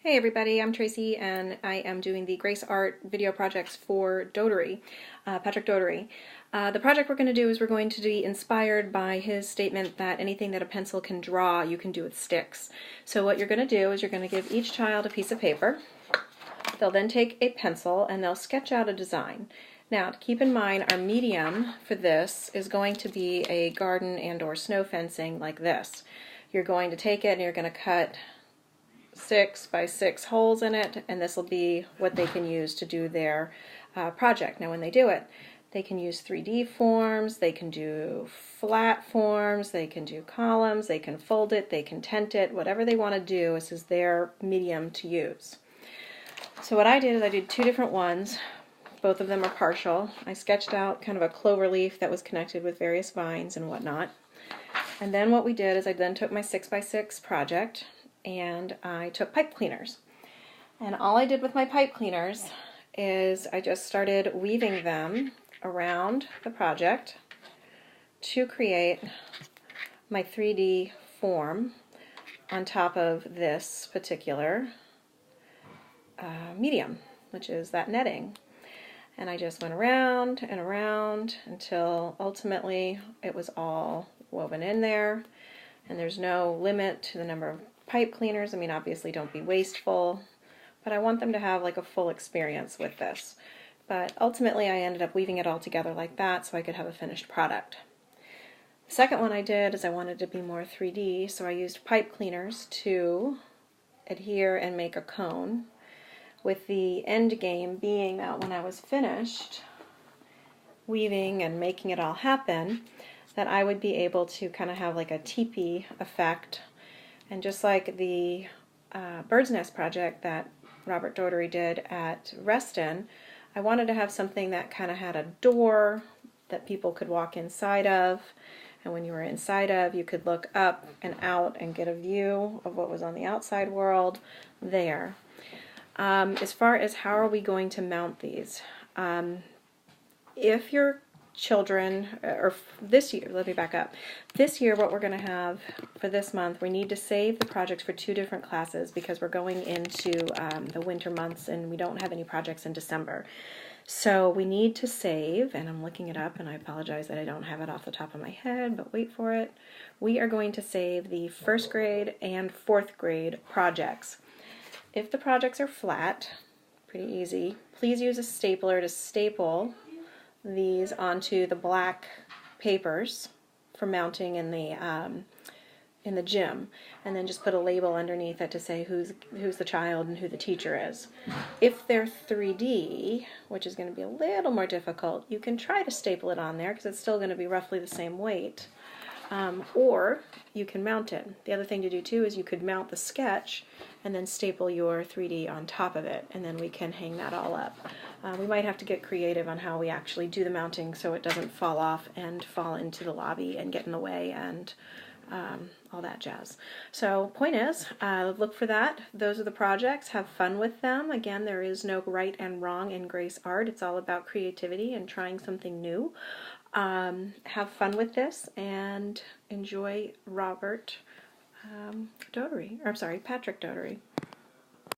Hey everybody, I'm Tracy and I am doing the Grace Art video projects for Doughtery, Patrick Doughtery. The project we're going to do is we're going to be inspired by his statement that anything that a pencil can draw, you can do with sticks. So what you're going to do is you're going to give each child a piece of paper. They'll then take a pencil and they'll sketch out a design. Now, keep in mind our medium for this is going to be a garden and or snow fencing like this. You're going to take it and you're going to cut 6 by 6 holes in it, and this will be what they can use to do their project. Now when they do it, they can use 3D forms, they can do flat forms, they can do columns, they can fold it, they can tent it, whatever they want to do. This is their medium to use. So what I did is I did 2 different ones. Both of them are partial. I sketched out kind of a clover leaf that was connected with various vines and whatnot. And then what we did is I then took my 6 by 6 project and I took pipe cleaners. And all I did with my pipe cleaners is I just started weaving them around the project to create my 3D form on top of this particular medium, which is that netting. And I just went around and around until ultimately it was all woven in there, and there's no limit to the number of pipe cleaners. I mean, obviously don't be wasteful, but I want them to have like a full experience with this. But ultimately I ended up weaving it all together like that so I could have a finished product. The second one I did is I wanted to be more 3D, so I used pipe cleaners to adhere and make a cone, with the end game being that when I was finished weaving and making it all happen, that I would be able to kind of have like a teepee effect. And just like the bird's nest project that Robert Doughtery did at Reston, I wanted to have something that kind of had a door that people could walk inside of, and when you were inside of, you could look up and out and get a view of what was on the outside world there. As far as how are we going to mount these, if your children, or this year, let me back up. This year what we're going to have for this month, we need to save the projects for 2 different classes because we're going into the winter months and we don't have any projects in December. So we need to save, and I'm looking it up and I apologize that I don't have it off the top of my head, but wait for it. We are going to save the 1st grade and 4th grade projects. If the projects are flat, pretty easy, please use a stapler to staple these onto the black papers for mounting in the gym, and then just put a label underneath it to say who's the child and who the teacher is. If they're 3D, which is going to be a little more difficult, you can try to staple it on there because it's still going to be roughly the same weight, or you can mount it. The other thing to do too is you could mount the sketch and then staple your 3D on top of it, and then we can hang that all up. We might have to get creative on how we actually do the mounting so it doesn't fall off and fall into the lobby and get in the way and all that jazz. So point is, look for that. Those are the projects. Have fun with them. Again, there is no right and wrong in Grace Art. It's all about creativity and trying something new. Have fun with this and enjoy Patrick Doughtery.